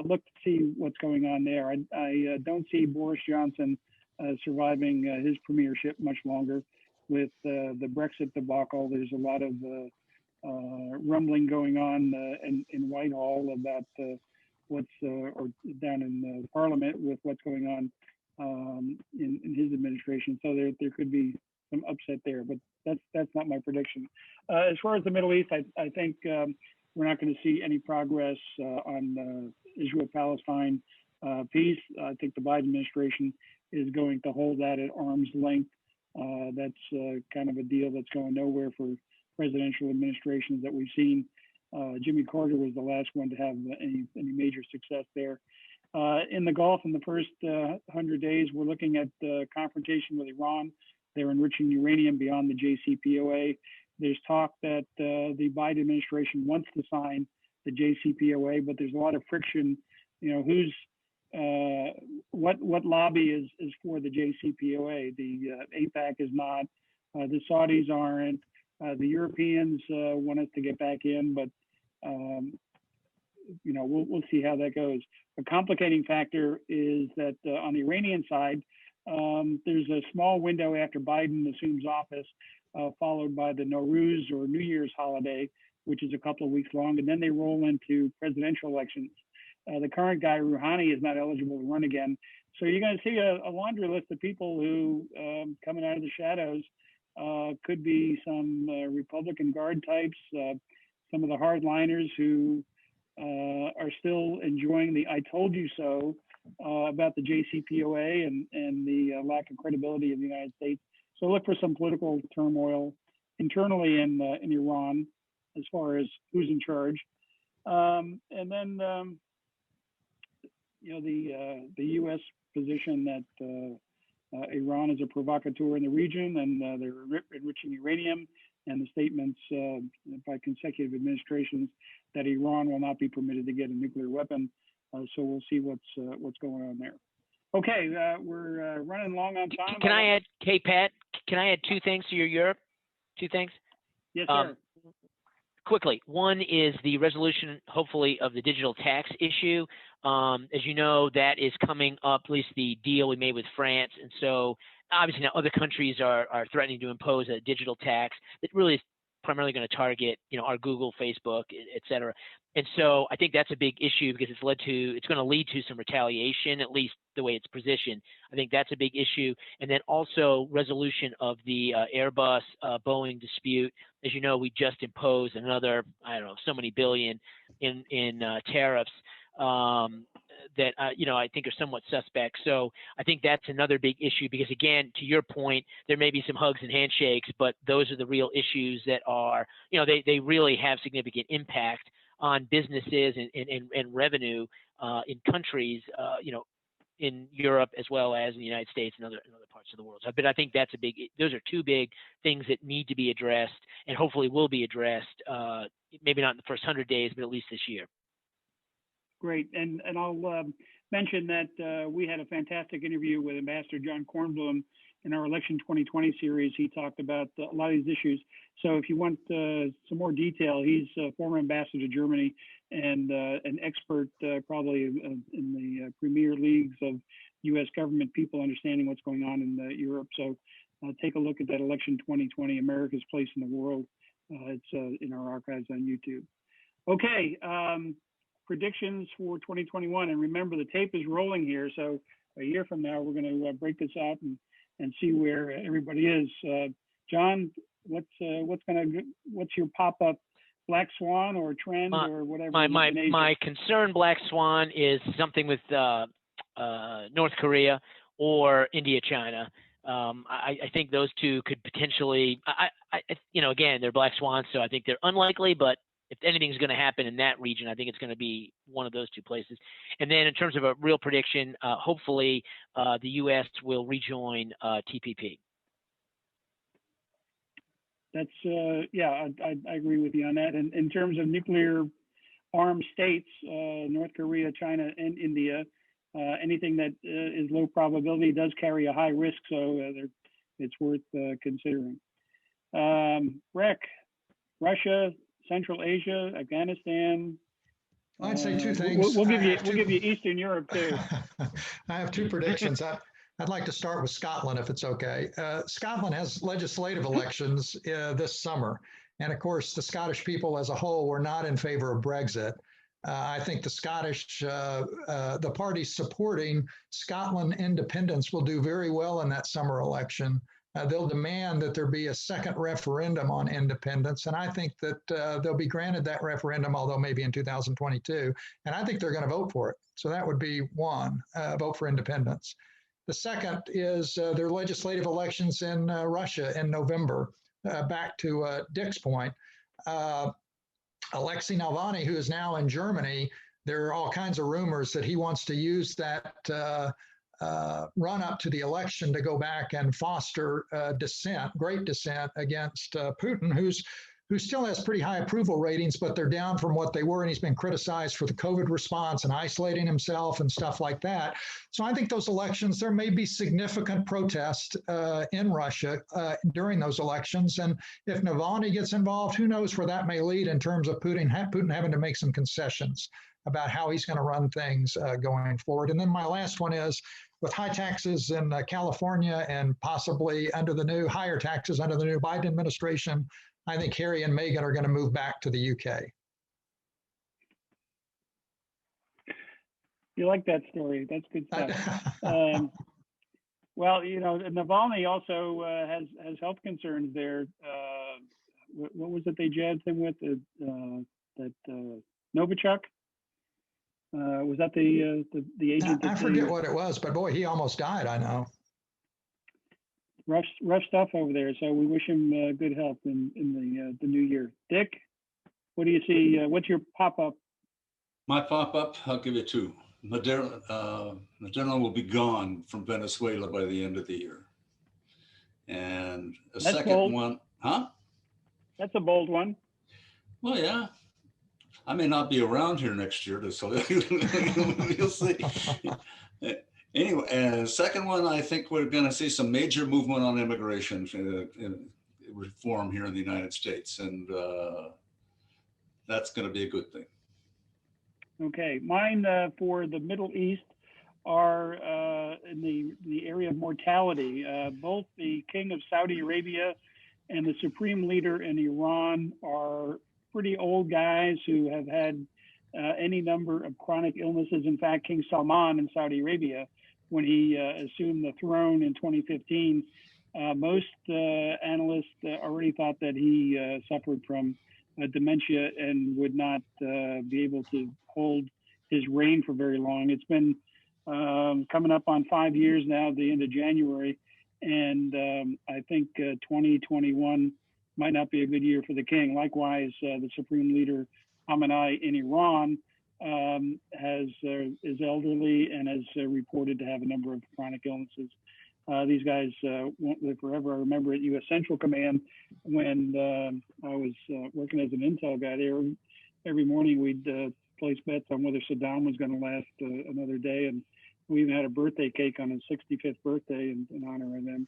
look to see what's going on there. I don't see Boris Johnson surviving his premiership much longer. With the Brexit debacle, there's a lot of rumbling going on in Whitehall about what's or down in Parliament with what's going on in his administration. So there could be some upset there, but that's not my prediction. As far as the Middle East, I think we're not going to see any progress on Israel-Palestine peace. I think the Biden administration is going to hold that at arm's length. That's kind of a deal that's going nowhere for presidential administrations that we've seen. Jimmy Carter was the last one to have any major success there. In the Gulf, in the first 100 days, we're looking at confrontation with Iran. They're enriching uranium beyond the JCPOA. There's talk that the Biden administration wants to sign the JCPOA, but there's a lot of friction. You know, who's what lobby is for the JCPOA? The APAC is not. The Saudis aren't. The Europeans want us to get back in, but you know, we'll see how that goes. A complicating factor is that on the Iranian side, there's a small window after Biden assumes office, followed by the Nowruz or New Year's holiday, which is a couple of weeks long, and then they roll into presidential elections. The current guy, Rouhani, is not eligible to run again. So you're going to see a laundry list of people who, coming out of the shadows, could be some Republican Guard types, some of the hardliners who are still enjoying the "I told you so" about the JCPOA and the lack of credibility of the United States. So look for some political turmoil internally in Iran as far as who's in charge, and then you know, the U.S. position that Iran is a provocateur in the region, and they're enriching uranium, and the statements by consecutive administrations that Iran will not be permitted to get a nuclear weapon. So we'll see what's going on there. Okay, we're running long on time. Can I add, hey Pat? Can I add two things to your Europe? Two things. Yes, sir. Quickly, one is the resolution, hopefully, of the digital tax issue. As you know, that is coming up, at least the deal we made with France. And so obviously now other countries are threatening to impose a digital tax that really is primarily going to target, you know, our Google, Facebook, et cetera. And so I think that's a big issue because it's going to lead to some retaliation, at least the way it's positioned. I think that's a big issue. And then also resolution of the Airbus Boeing dispute. As you know, we just imposed another, I don't know, so many billion in tariffs that, I think are somewhat suspect. So I think that's another big issue because, again, to your point, there may be some hugs and handshakes, but those are the real issues that are, they really have significant impact on businesses and revenue in countries, in Europe as well as in the United States and other parts of the world. But I think those are two big things that need to be addressed and hopefully will be addressed, maybe not in the first 100 days, but at least this year. Great. And I'll mention that we had a fantastic interview with Ambassador John Kornblum in our Election 2020 series. He talked about a lot of these issues. So if you want some more detail, he's a former ambassador to Germany and an expert probably in the premier leagues of U.S. government people understanding what's going on in Europe. So take a look at that Election 2020, America's Place in the World. It's in our archives on YouTube. Okay, predictions for 2021. And remember, the tape is rolling here. So a year from now, we're going to break this out and see where everybody is. John, what's your pop-up black swan or trend or whatever? My concern black swan is something with North Korea or India, China. I think those two could potentially, again, they're black swans, so I think they're unlikely, but if anything's going to happen in that region, I think it's going to be one of those two places. And then in terms of a real prediction, hopefully the U.S. will rejoin TPP. That's, I agree with you on that. And in terms of nuclear armed states, North Korea, China, and India, anything that is low probability does carry a high risk, so it's worth considering. Breck, Russia, Central Asia, Afghanistan. I'd say two things. We'll give you Eastern Europe too. I have two predictions. I'd like to start with Scotland, if it's okay. Scotland has legislative elections this summer. And of course, the Scottish people as a whole were not in favor of Brexit. I think the party supporting Scotland independence will do very well in that summer election. They'll demand that there be a second referendum on independence. And I think that they'll be granted that referendum, although maybe in 2022. And I think they're going to vote for it. So that would be one, vote for independence. The second is their legislative elections in Russia in November. Back to Dick's point, Alexei Navalny, who is now in Germany, there are all kinds of rumors that he wants to use that run up to the election to go back and foster great dissent against Putin, who still has pretty high approval ratings, but they're down from what they were. And he's been criticized for the COVID response and isolating himself and stuff like that. So I think those elections, there may be significant protest in Russia during those elections. And if Navalny gets involved, who knows where that may lead in terms of Putin having to make some concessions about how he's going to run things going forward. And then my last one is, with high taxes in California and possibly higher taxes under the new Biden administration, I think Harry and Meghan are going to move back to the UK. You like that story? That's good stuff. Well, Navalny also has health concerns there. What was it they jabbed him with? Novichok? Was that the agent? I forget what it was, but boy, he almost died. I know. Rough stuff over there. So we wish him good health in the new year. Dick, what do you see? What's your pop-up? My pop-up, I'll give you two. Maduro will be gone from Venezuela by the end of the year. And a That's second bold. one, huh? That's a bold one. Well, yeah. I may not be around here next year, so you'll see. Anyway, second one, I think we're going to see some major movement on immigration reform here in the United States, and that's going to be a good thing. Okay, mine for the Middle East are in the area of mortality. Both the King of Saudi Arabia and the Supreme Leader in Iran are pretty old guys who have had any number of chronic illnesses. In fact, King Salman in Saudi Arabia, when he assumed the throne in 2015, most analysts already thought that he suffered from dementia and would not be able to hold his reign for very long. It's been coming up on 5 years now, the end of January, and I think 2021 might not be a good year for the king. Likewise, the supreme leader Khamenei in Iran is elderly and has reported to have a number of chronic illnesses. These guys won't live forever. I remember at U.S. Central Command when I was working as an intel guy there, every morning we'd place bets on whether Saddam was going to last another day. And we even had a birthday cake on his 65th birthday in honor of him.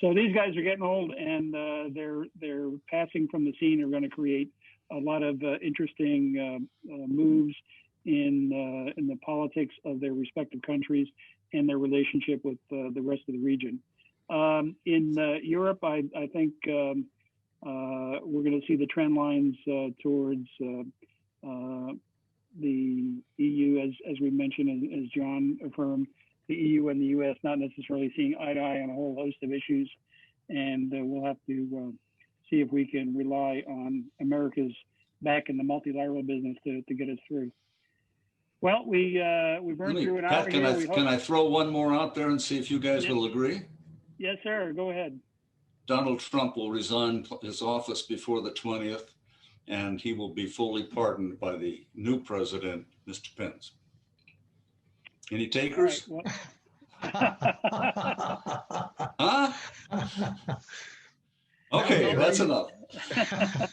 So these guys are getting old, and they're passing from the scene are going to create a lot of interesting moves in the politics of their respective countries and their relationship with the rest of the region. In Europe, I think we're going to see the trend lines towards the EU, as we mentioned, and as John affirmed, the EU and the US not necessarily seeing eye to eye on a whole host of issues. And we'll have to see if we can rely on America's back in the multilateral business to get us through. Well, we burned through an hour. Pat, can I throw one more out there and see if you guys will agree? Yes, sir. Go ahead. Donald Trump will resign his office before the 20th, and he will be fully pardoned by the new president, Mr. Pence. Any takers? All right, Huh? Okay, that's enough.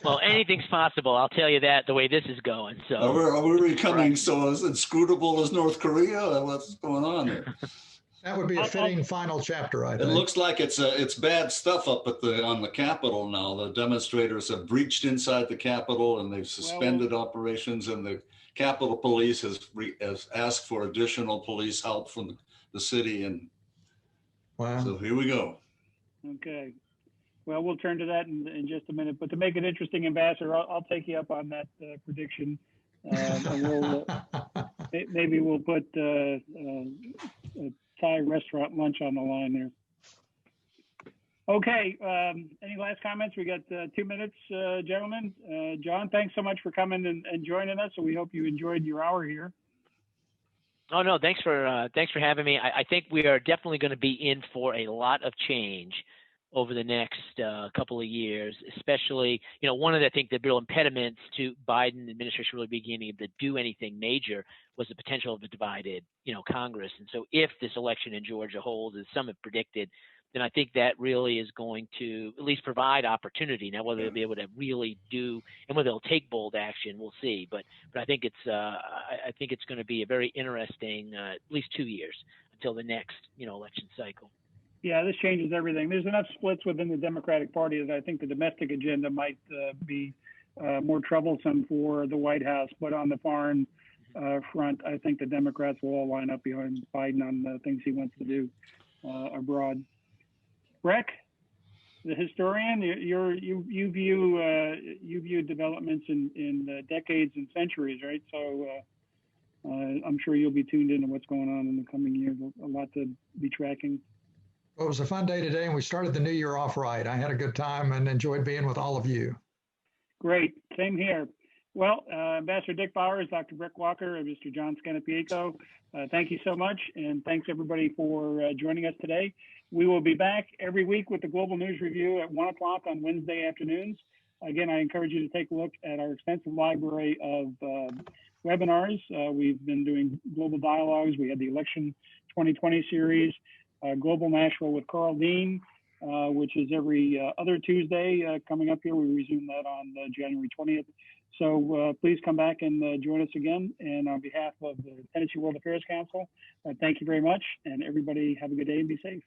Well, anything's possible. I'll tell you that the way this is going. So Are we becoming so as inscrutable as North Korea? What's going on there? That would be a fitting final chapter, I think. It looks like it's bad stuff up at on the Capitol now. The demonstrators have breached inside the Capitol and they've suspended operations, and the Capitol Police has asked for additional police help from the city. And wow. So here we go. Okay. Well, we'll turn to that in just a minute. But to make it interesting, Ambassador, I'll take you up on that prediction. And maybe we'll put a Thai restaurant lunch on the line there. Okay. Any last comments? We got 2 minutes, gentlemen. John, thanks so much for coming and joining us. So we hope you enjoyed your hour here. Oh no, thanks for having me. I think we are definitely going to be in for a lot of change over the next couple of years, especially, one of the, I think the real impediments to Biden administration really beginning to do anything major was the potential of a divided, Congress. And so if this election in Georgia holds, as some have predicted, then I think that really is going to at least provide opportunity. Now, whether they'll be able to really do and whether they'll take bold action, we'll see. But I think it's going to be a very interesting at least 2 years until the next, election cycle. Yeah, this changes everything. There's enough splits within the Democratic Party that I think the domestic agenda might be more troublesome for the White House. But on the foreign front, I think the Democrats will all line up behind Biden on the things he wants to do abroad. Breck, the historian, you view developments in decades and centuries, right? So I'm sure you'll be tuned into what's going on in the coming years. A lot to be tracking. Well, it was a fun day today, and we started the new year off right. I had a good time and enjoyed being with all of you. Great. Same here. Well, Ambassador Dick Bowers, Dr. Breck Walker, and Mr. John Scanapico, thank you so much. And thanks, everybody, for joining us today. We will be back every week with the Global News Review at 1 o'clock on Wednesday afternoons. Again, I encourage you to take a look at our extensive library of webinars. We've been doing global dialogues. We had the Election 2020 series. Global Nashville with Carl Dean, which is every other Tuesday coming up here. We resume that on January 20th. So please come back and join us again. And on behalf of the Tennessee World Affairs Council, thank you very much. And everybody have a good day and be safe.